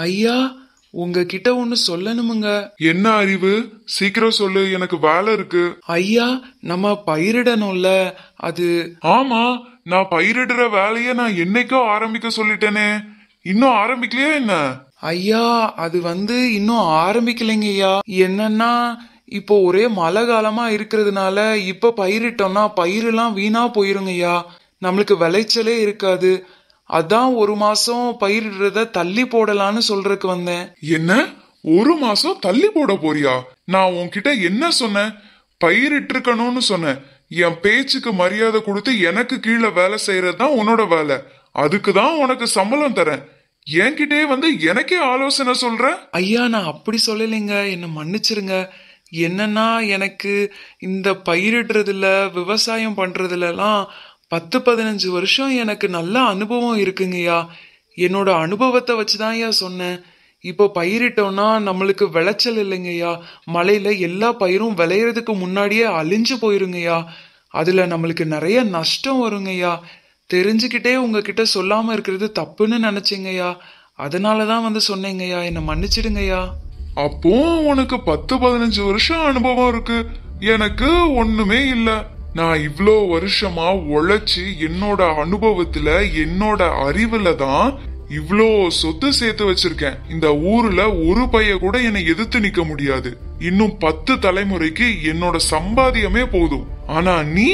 ஐயா, உங்ககிட்ட ஒண்ணு சொல்லணுமுங்க. என்ன அறிவு? சீக்கிரம் சொல்லு, எனக்கு வேலை இருக்கு. ஐயா, நம்ம பயிரிடணும்ல, அது. ஆமா, நான் பயிரிடுற வேலைய நான் என்னைக்கோ ஆரம்பிக்க சொல்லிட்டேனே, இன்னும் ஆரம்பிக்கலையா என்ன? ஐயா, அது இன்னும் ஆரம்பிக்கலைங்க ஐயா. என்னன்னா இப்போ ஒரே மழை காலமா இருக்கிறதுனால இப்ப பயிரிட்டோம்னா பயிரெல்லாம் வீணா போயிருங்க ஐயா. நம்மளுக்கு விளைச்சலே இருக்காது. அதான் ஒரு மாசம் பயிரிடுறத தள்ளி போடலான்னு சொல்றதுக்கு வந்தேன். என்ன, ஒரு மாசம் தள்ளி போட போறியா? நான் உன்கிட்ட என்ன சொன்னேன்? பயிரிட்டு இருக்கணும்னு சொன்னேன். என் பேச்சுக்கு மரியாதை கொடுத்து எனக்கு கீழே வேலை செய்யறதுதான் உன்னோட வேலை. அதுக்குதான் உனக்கு சம்பளம் தரேன். என்கிட்டே எனக்கே ஆலோசனை சொல்ற? ஐயா, நான் அப்படி சொல்லலைங்க, என்ன மன்னிச்சிருங்க. என்னன்னா எனக்கு இந்த பயிரிடுறதுல விவசாயம் பண்றதுலாம் 10-15 வருஷம் எனக்கு நல்ல அனுபவம் இருக்குங்கய்யா. என்னோட அனுபவத்தை வச்சுதான் ஐயா சொன்னேன். இப்போ பயிரிட்டோம்னா நம்மளுக்கு விளைச்சல் இல்லைங்கய்யா. மழையில எல்லா பயிரும் விளையறதுக்கு முன்னாடியே அழிஞ்சு போயிருங்கய்யா. அதுல நம்மளுக்கு நிறைய நஷ்டம் வருங்கய்யா. தெரிஞ்சுக்கிட்டே உங்ககிட்ட சொல்லாம இருக்கிறது தப்புன்னு நினைச்சேங்கய்யா. அதனாலதான் சொன்னேங்கய்யா, என்ன மன்னிச்சிடுங்கய்யா. அப்போ உனக்கு 10-15 வருஷம் அனுபவம் இருக்கு, எனக்கு ஒண்ணுமே இல்ல. நான் இவ்ளோ வருஷமா உழைச்சு என்னோட அனுபவத்துல என்னோட அறிவுல தான் இவ்ளோ சொத்து சேர்த்து வச்சிருக்கேன். இந்த ஊர்ல ஒரு பைய கூட என்னை எதிர்த்து நிக்க முடியாது. இன்னும் 10 தலைமுறைக்கு என்னோட சம்பாத்தியமே போதும். ஆனா நீ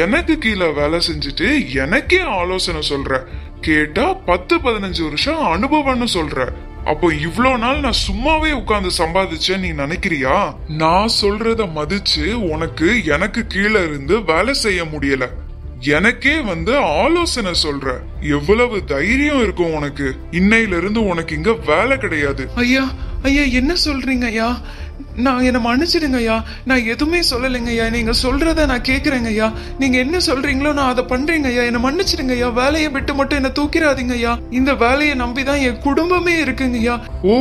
எனக்கு கீழே வேலை செஞ்சுட்டு எனக்கே ஆலோசனை சொல்ற. கேட்டா 10-15 வருஷம் அனுபவம்னு சொல்ற. அப்போ இவ்ளோ நாள் நான் சும்மாவே உட்கார்ந்து சம்பாதிச்சேன் நீ நினைக்கிறியா? நான் சொல்றத மதிச்சு உனக்கு எனக்கு கீழே இருந்து வேலை செய்ய முடியல. எனக்கே ஆலோசனை சொல்ற. எவ்வளவு தைரியம் இருக்கும் உனக்கு? இன்னையில இருந்து உனக்கு இங்க வேலை கிடையாது. ஐயா, ஐயா, என்ன சொல்றீங்க ஐயா? நான் என்ன மன்னிச்சிடுங்க ஐயா. நான் எதுவுமே சொல்லலைங்க ஐயா. நீங்க சொல்றத நான் கேக்குறேங்க ஐயா. நீங்க என்ன சொல்றீங்களோ நான் அதை பண்றேங்க ஐயா. என்ன மன்னிச்சிடுங்க ஐயா. வேலையை விட்டு மட்டும் என்ன தூக்கிடாதீங்க ஐயா. இந்த வேலையை நம்பிதான் என் குடும்பமே இருக்குங்க ஐயா. ஓ,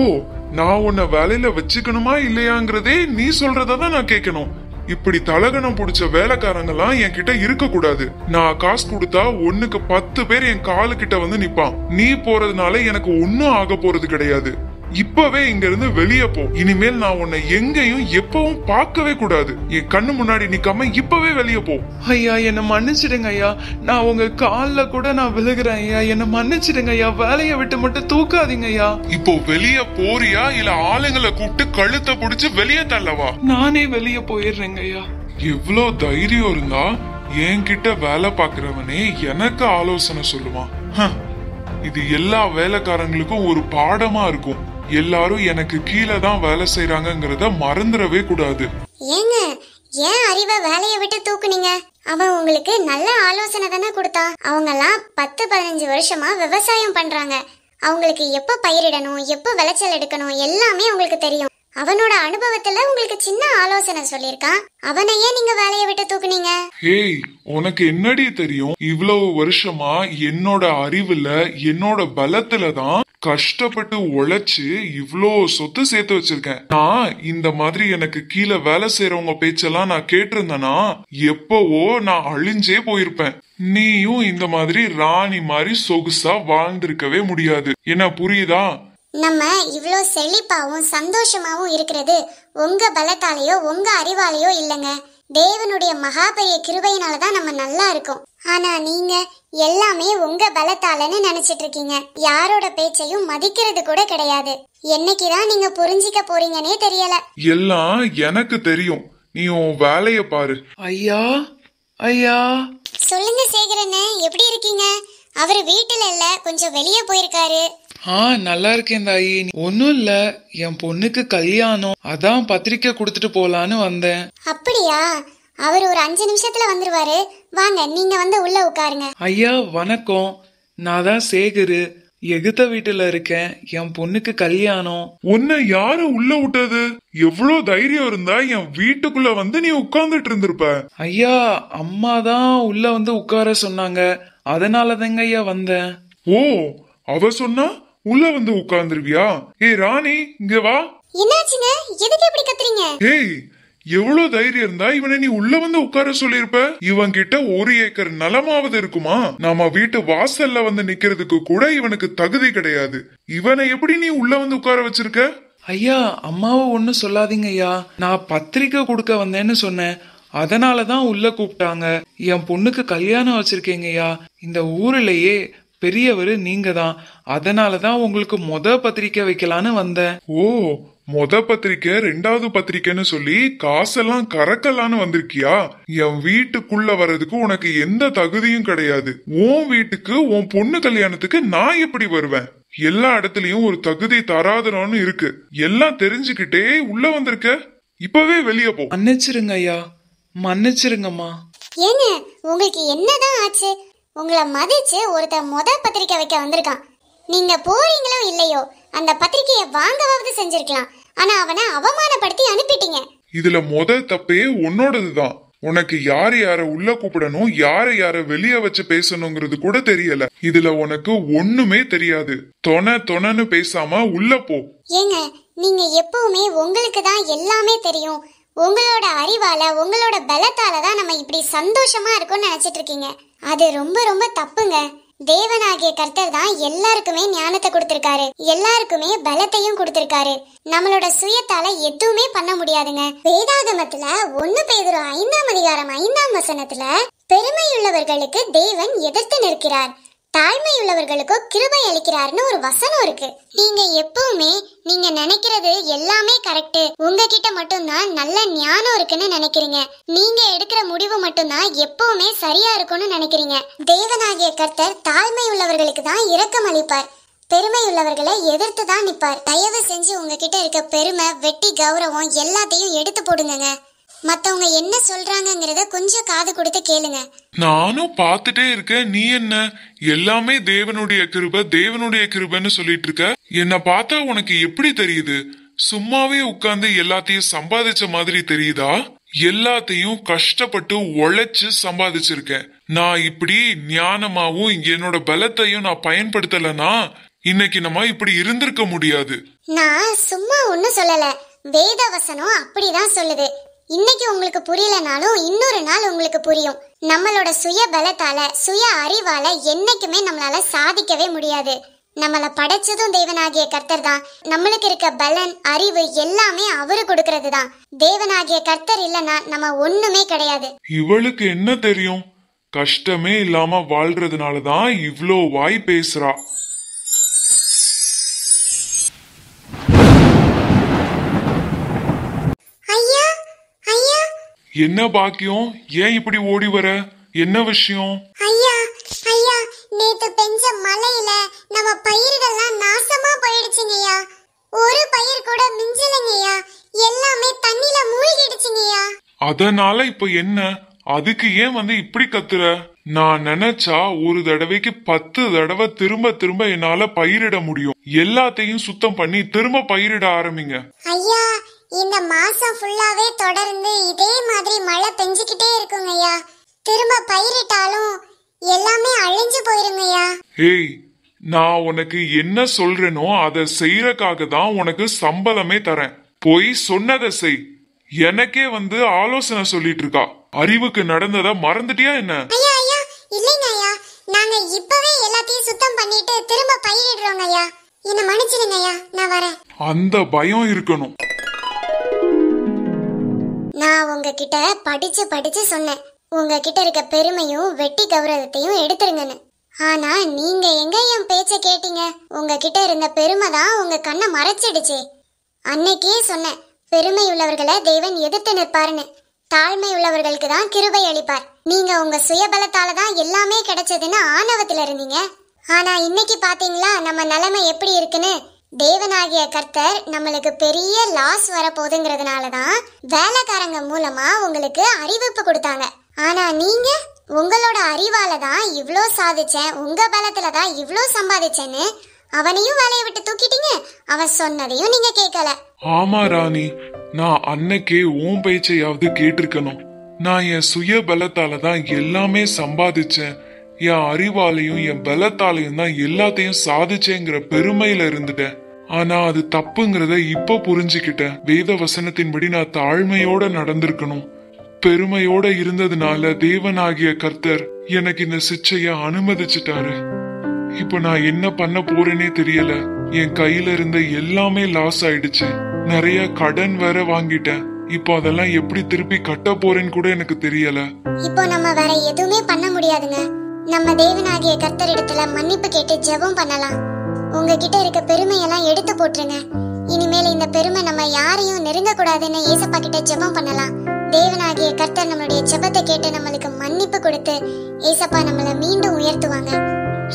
நான் உன்னை வேலையில வச்சுக்கணுமா இல்லையாங்கிறதே நீ சொல்றதான் நான் கேட்கணும். இப்படி தலகணம் புடிச்ச வேலைக்காரங்க எல்லாம் என்கிட்ட இருக்க கூடாது. நான் காசு கொடுத்தா 1க்கு 10 பேர் என் காலு கிட்ட நிப்பான். நீ போறதுனால எனக்கு ஒன்னும் ஆக போறது கிடையாது. இப்பவே இங்க இருந்து வெளியே போ. இனிமேல் நான் உன்னை எங்கேயும் எப்பவும் பார்க்கவே கூடாது. என் கண்ணு முன்னாடி நிக்காம இப்பவே வெளியே போ. ஐயா, என்ன மன்னிச்சிடுங்க ஐயா. நான் உங்க கால்ல கூட நான் விழுகிறேன் ஐயா. என்ன மன்னிச்சிடுங்க ஐயா. வேலையை விட்டு மட்டும் தூக்காதீங்க ஐயா. இப்போ வெளியே போறியா இல்ல ஆளுங்களை கூப்பிட்டு கழுத்தை புடிச்சு வெளியே தள்ளவா? நானே வெளியே போயிடுறேங்க ஐயா. எவ்வளவு தைரியம் இருந்தா என்கிட்ட வேலை பாக்குறவனே எனக்கு ஆலோசனை சொல்லுவான். இது எல்லா வேலைக்காரங்களுக்கும் ஒரு பாடமா இருக்கும். எல்லாரும் எனக்கு கீழே தான் வேலை செய்யறாங்கங்கறத மறந்துடவே கூடாது. ஏங்க, ஏன் அறிவை வேலையை விட்டு தூக்குனீங்க? அவன் உங்களுக்கு நல்ல ஆலோசனை தானே கொடுத்தா. அவங்க எல்லாம் 10-15 வருஷமா விவசாயம் பண்றாங்க. அவங்களுக்கு எப்ப பயிரிடணும், எப்ப விளைச்சல் எடுக்கணும் எல்லாமே உங்களுக்கு தெரியும். அவனோட அனுபவத்துல உங்களுக்கு சின்ன ஆலோசனை சொல்லிருக்கான். அவனை ஏன் நீங்க வேலையை விட்டு தூக்குனீங்க? ஏய், உனக்கு என்னடி தெரியும்? இவ்வளவு வருஷமா என்னோட அறிவுல என்னோட பலத்துல தான் கஷ்டப்பட்டு உழைச்சு இவ்ளோ சொத்து சேர்த்து வச்சிருக்கேன். நான் இந்த மாதிரி எனக்கு கீழே வேலை செய்யறவங்க பேச்செல்லாம் நான் கேட்டிருந்தேன்னா எப்பவோ நான் அழிஞ்சே போயிருப்பேன். நீயும் இந்த மாதிரி ராணி மாதிரி சொகுசா வாழ்ந்திருக்கவே முடியாது. என்ன புரியுதா? நம்ம இவ்ளோ செழிப்பாவும் சந்தோஷமாவும் இருக்கிறது உங்க பலத்தாலேயோ உங்க அறிவாலேயோ இல்லைங்க. தேவனுடைய மகா பெரிய கிருபையினாலதான் நம்ம நல்லா இருக்கோம். ஆனா நீங்க எல்லாமே உங்க பலத்தாலன்னு நினைச்சிட்டு இருக்கீங்க. யாரோட பேச்சையும் மதிக்கிறது கூட கிடையாது. என்னைக்குதான் நீங்க புரிஞ்சிக்க போறீங்கன்னே தெரியல. எல்லாம் எனக்கு தெரியும். நீ உன் வேலைய பாரு. ஐயா, ஐயா. சொல்லுங்க சேகரண்ணே, எப்படி இருக்கீங்க? அவரு வீட்டுல இல்ல, கொஞ்சம் வெளியே போயிருக்காரு. நல்லா இருக்கேன் தாயி. ஒன்னும் இல்ல, என் பொண்ணுக்கு கல்யாணம், அதான் பத்திரிக்கை கொடுத்துட்டு போலான்னு வந்தேன். அப்படியா? அவர் ஒரு 5 நிமிஷத்துல வந்துருவாரு. வாங்க, நீங்க உள்ள உட்காருங்க. ஐயா வணக்கம். நான் தான் சேகரு, எகுத்த வீட்டுல இருக்கேன். என் பொண்ணுக்கு கல்யாணம். உன்னை யாரு உள்ள விட்டது? எவ்வளவு தைரியம் இருந்தா என் வீட்டுக்குள்ள நீ உட்கார்ந்துட்டு இருந்திருப்ப. ஐயா, அம்மா தான் உள்ள உட்கார சொன்னாங்க, அதனாலதாங்க ஐயா வந்தேன். ஓ, அவ சொன்னா உள்ள உட்கார்ந்துருவியா? ஏய் ராணி, இங்க வா. என்னாச்சுங்க? எதுக்கு இப்படி கத்துறீங்க? ஏய், எவ்வளவு தைரியம் இருந்தா இவனை நீ உள்ள வந்து உட்கார சொல்லிருப்ப? இவன் கிட்ட 1 ஏக்கர் நிலமாவது இருக்குமா? நம்ம வீட்டு வாசல்ல வந்து நிக்கிறதுக்கு கூட இவனுக்கு தகுதி கிடையாது. இவனை எப்படி நீ உள்ள வந்து உட்கார வச்சிருக்க? ஐயா, அம்மாவை ஒன்னும் சொல்லாதீங்க ஐயா. நான் பத்திரிக்கை கொடுக்க வந்தேன்னு சொன்னேன், அதனாலதான் உள்ள கூப்பிட்டாங்க. என் பொண்ணுக்கு கல்யாணம் வச்சிருக்கேங்க ஐயா. இந்த ஊர்லயே பெரியவரு நீங்க தான், அதனாலதான் உங்களுக்கு பத்திரிக்கை வைக்கலான்னு வந்தேன். ஓ, பத்திரிக்கை 2வது பத்திரிக்கைன்னு சொல்லி காசெல்லாம் கறக்கலான்னு வந்திருக்கியா? என் வீட்டுக்குள்ள வர்றதுக்கு உனக்கு எந்த தகுதியும் கிடையாது. உன் வீட்டுக்கு உன் பொண்ணு கல்யாணத்துக்கு நான் எப்படி வருவேன்? எல்லா இடத்துலயும் ஒரு தகுதி தராதரம்னு இருக்கு. எல்லாம் தெரிஞ்சுக்கிட்டே உள்ள வந்திருக்க. இப்பவே வெளியே போ. மன்னிச்சிருங்க ஐயா, மன்னிச்சிருங்கம்மா. ஏங்க, உங்களுக்கு என்னதான் ஆச்சு? உங்களை மதிச்சு ஒருத்தர் பத்திரிக்கை வைக்க வந்திருக்கான். நீங்க போறீங்களோ இல்லையோ அந்த பத்திரிக்கையை வாங்கவாவது செஞ்சிருக்கலாம். ஆனா அவனை அவமானப்படுத்தி அனுப்பிட்டீங்க. இதுல தப்பே உன்னோடதுதான். உனக்கு யார உள்ள கூப்பிடணும், யார வெளிய வச்சு பேசணுங்கிறது கூட தெரியல. இதுல உனக்கு ஒண்ணுமே தெரியாது. தொணன்னு பேசாம உள்ள போ. ஏங்க, நீங்க எப்பவுமே உங்களுக்கு தான் எல்லாமே தெரியும், உங்களோட அறிவால உங்களோட பலத்தால தான் நம்ம இப்படி சந்தோஷமா இருக்கோம்னு நினைச்சிட்டு இருக்கீங்க. அது ரொம்ப ரொம்ப தப்புங்க. தேவனாகிய கர்த்தர் தான் எல்லாருக்குமே ஞானத்தை கொடுத்திருக்காரு, எல்லாருக்குமே பலத்தையும் கொடுத்திருக்காரு. நம்மளோட சுயத்தால எதுவுமே பண்ண முடியாதுங்க. வேதாகமத்துல 1 பேதுரு 5ஆம் அதிகாரம் 5ஆம் வசனத்துல பெருமையுள்ளவர்களுக்கு தேவன் எதிர்த்து நிற்கிறார், தாழ்மையுள்ளவர்களுக்கோ கிருபை அளிக்கிறார்னு ஒரு வசனம் இருக்கு. நீங்க எப்பவுமே நீங்க நினைக்கிறது எல்லாமே கரெக்ட், உங்ககிட்ட மட்டும்தான் நல்ல ஞானம் இருக்குன்னு நினைக்கிறீங்க. நீங்க எடுக்கிற முடிவு மட்டும்தான் எப்பவுமே சரியா இருக்கும்னு நினைக்கிறீங்க. தேவனாகிய கர்த்தர் தாழ்மை உள்ளவர்களுக்கு தான் இரக்கம் அளிப்பார், பெருமை உள்ளவர்களை எதிர்த்து தான் நிப்பார். தயவு செஞ்சு உங்ககிட்ட இருக்க பெருமை, வெட்டி, கௌரவம் எல்லாத்தையும் எடுத்து போடுங்க. மத்தவங்க என்ன சொல்றாங்கங்கறத கொஞ்சம் காது கொடுத்து கேளுங்க. நானும் பாத்துட்டே இருக்கேன். நீ என்ன எல்லாமே தேவனுடைய கிருபை தேவனுடைய கிருபைன்னு சொல்லிட்டு இருக்க? என்ன பார்த்தா உனக்கு எப்படி தெரியுது? சும்மாவே உட்கார்ந்து எல்லாத்தையும் சம்பாதிச்ச மாதிரி தெரியுதா? எல்லாத்தையும் கஷ்டப்பட்டு உழைச்சு சம்பாதிச்சிருக்கேன். நான் இப்படி ஞானமாவும் என்னோட பலத்தையும் நான் பயன்படுத்தலனா இன்னைக்கு நம்ம இப்படி இருந்திருக்க முடியாது. நான் சும்மா ஒன்னும் சொல்லல, வேத வசனம் அப்படிதான் சொல்லுது. இன்னைக்கு உங்களுக்கு புரியலனாலும் இன்னொரு நாள் உங்களுக்கு புரியும். நம்மளோட சுய பலத்தால சுய அறிவால என்னைக்குமே நம்மளால சாதிக்கவே முடியாது. நம்மள படைச்சதும் தேவனாகிய கர்த்தர் தான். நம்மளுக்கு இருக்க பலன், அறிவு எல்லாமே அவரு கொடுக்கறது தான். தேவனாகிய கர்த்தர் இல்லனா நம்ம ஒண்ணுமே கிடையாது. இவளுக்கு என்ன தெரியும்? கஷ்டமே இல்லாம வாழ்றதுனாலதான் இவ்ளோ வாய் பேசுறா. என்ன பாக்கியம்? ஏன் இப்படி ஓடி வர? என்ன விஷயம்? ஐயா, ஐயா, நேத்து பெஞ்ச மழையில நம்ம பயிர்கள்லாம் நாசமா போயிடுச்சுங்கய்யா. ஒரு பயிர் கூட மிஞ்சலங்கய்யா, எல்லாமே தண்ணில மூழ்கிடுச்சுங்கய்யா. அதனால இப்ப என்ன? அதுக்கு ஏன் வந்து இப்படி கத்துற? நான் நினைச்சா ஒரு தடவைக்கு 10 தடவை திரும்ப திரும்ப என்னால பயிரிட முடியும். எல்லாத்தையும் சுத்தம் பண்ணி திரும்ப பயிரிட ஆரம்பிங்க. ஐயா, இந்த மாசம் ஃபுல்லாவே தொடர்ந்து இதே மாதிரி மழை பெஞ்சிக்கிட்டே இருக்குங்கய்யா. திரும்ப பயிரிட்டாலும் எல்லாமே அழிஞ்சு போயிருங்கய்யா. ஏய், நான் உனக்கு என்ன சொல்றேனோ அதை செய்யறதுக்காக தான் உனக்கு சம்பளமே தரேன். போய் சொன்னதை செய். எனக்கே வந்து ஆலோசனை சொல்லிட்டு இருக்கா. அறிவுக்கு நடந்ததை மறந்துட்டியா என்ன? ஐயா, ஐயா, இல்லைங்க ஐயா, நாங்க இப்பவே எல்லாத்தையும் சுத்தம் பண்ணிட்டு திரும்ப பயிரிடுறோங்க ஐயா. என்ன மன்னிச்சிடுங்க ஐயா, நான் வரேன். அந்த பயம் இருக்கணும். நான் உங்ககிட்ட படிச்சு சொன்னேன், உங்ககிட்ட இருக்க பெருமையும் வெட்டி கௌரவத்தையும் எடுத்துருங்கன்னு. ஆனா நீங்க எங்க என் பேச்ச கேட்டீங்க? உங்ககிட்ட இருந்த பெருமை தான் உங்க கண்ணை மறைச்சிடுச்சு. அன்னைக்கே சொன்னேன், பெருமை உள்ளவர்களை தேவன் எதிர்த்து நிற்பாருன்னு. தாழ்மை உள்ளவர்களுக்கு தான் கிருபை அளிப்பார். நீங்க உங்க சுயபலத்தால தான் எல்லாமே கிடைச்சதுன்னு ஆணவத்துல இருந்தீங்க. ஆனா இன்னைக்கு பாத்தீங்களா நம்ம நிலைமை எப்படி இருக்குன்னு? தேவனாகிய கர்த்தர் நம்மளுக்கு பெரிய லாஸ் வரப்போகுதுங்கிறதுனாலதான் வேலைக்காரங்க மூலமா உங்களுக்கு அறிவிப்பு கொடுத்தாங்க. ஆனா நீங்க உங்களோட அறிவால தான் இவ்ளோ சாதிச்சேன், உங்க பலத்துல தான் இவ்ளோ சம்பாதிச்சேன்னு அவனையும் வேலையை விட்டு தூக்கிட்டீங்க. அவன் சொன்னதையும் நீங்க கேட்கல. ஆமா ராணி, நான் அன்னைக்கே உன் பேச்சையாவது கேட்டிருக்கணும். நான் என் சுய பலத்தால தான் எல்லாமே சம்பாதிச்சேன், என் அறிவாலையும் என் பலத்தாலையும் தான் எல்லாத்தையும் சாதிச்சேங்கிற பெருமையில இருந்துட்டேன். ஆனா அது தப்புங்கிறத இப்ப புரிஞ்சுக்கிட்டேன். வேத வசனத்தின்படி நான் தாழ்மையோட நடந்திருக்கணும். பெருமையோட இருந்ததுனால தேவனாகிய கர்த்தர் எனக்கு இந்த சிச்சைய அனுமதிச்சிட்டாரு. இப்போ நான் என்ன பண்ண போறேனே தெரியல. என் கையில இருந்த எல்லாமே லாஸ் ஆயிடுச்சு. நிறைய கடன் வேற வாங்கிட்டேன். இப்போ அதெல்லாம் எப்படி திருப்பி கட்ட போறேன்னு கூட எனக்கு தெரியல. இப்போ நம்ம வேற எதுவுமே பண்ண முடியாதுங்க. நம்ம தேவனாகிய கர்த்தரிடத்துல மன்னிப்பு கேட்டு ஜெபம் பண்ணலாம். உங்ககிட்ட இருக்க பெருமையெல்லாம் எடுத்து போட்டுருங்க. இனிமேல் இந்த பெருமை நம்ம யாரையும் நெருங்க கூடாதுன்னு ஏசப்பா கிட்ட ஜெபம் பண்ணலாம். தேவனாகிய கர்த்தர் நம்மளுடைய ஜெபத்தை கேட்டு நம்மளுக்கு மன்னிப்பு கொடுத்து ஏசப்பா நம்மள மீண்டும் உயர்த்துவாங்க.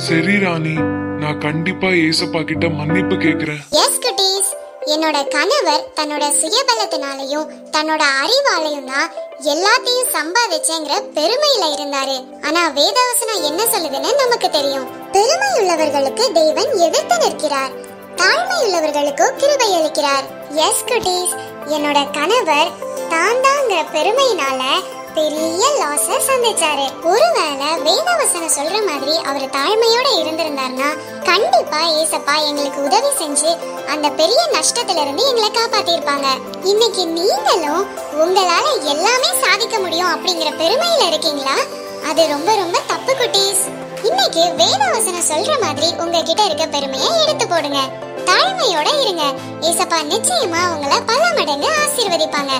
சரி ராணி, நான் கண்டிப்பா ஏசப்பா கிட்ட மன்னிப்பு கேக்குறேன். எஸ் குட்டீஸ், என்னோட கணவர் தன்னோட சுயபலத்தினாலையும் தன்னோட அறிவாலையும் தான் எல்லாத்தையும் சம்பாதிச்சேங்கிற பெருமையில இருந்தாரு. ஆனா வேதவசனம் என்ன சொல்லுதுன்னு நமக்கு தெரியும். பெருமை உள்ளவர்களுக்கு தேவன் எதிர்த்து நிற்கிறார், தாழ்மை உள்ளவர்களுக்கு கிருபை அளிக்கிறார். எஸ் குட்டீஸ், என்னோட கணவர் தாண்டாங்கிற பெருமையினால பெரிய லாஸ சந்திச்சாரு. ஒருவேளை வேதவசனம் சொல்ற மாதிரி அவர் தாழ்மையோட இருந்திருந்தாருன்னா கண்டிப்பா ஏசப்பா எங்களுக்கு உதவி செஞ்சு அந்த பெரிய நஷ்டத்துல இருந்து எங்களை காப்பாத்திருப்பாங்க. இன்னைக்கு நீங்களும் உங்களால எல்லாமே சாதிக்க முடியும் அப்படிங்கிற பெருமையில இருக்கீங்களா? அது ரொம்ப ரொம்ப தப்பு குட்டீஸ். இன்னைக்கு வேதவசனம் சொல்ற மாதிரி உங்ககிட்ட இருக்க பெருமையை எடுத்து போடுங்க. தாழ்மையோட இருங்க. ஏசப்பா நிச்சயமா உங்களை பல மடங்கு ஆசீர்வதிப்பாங்க.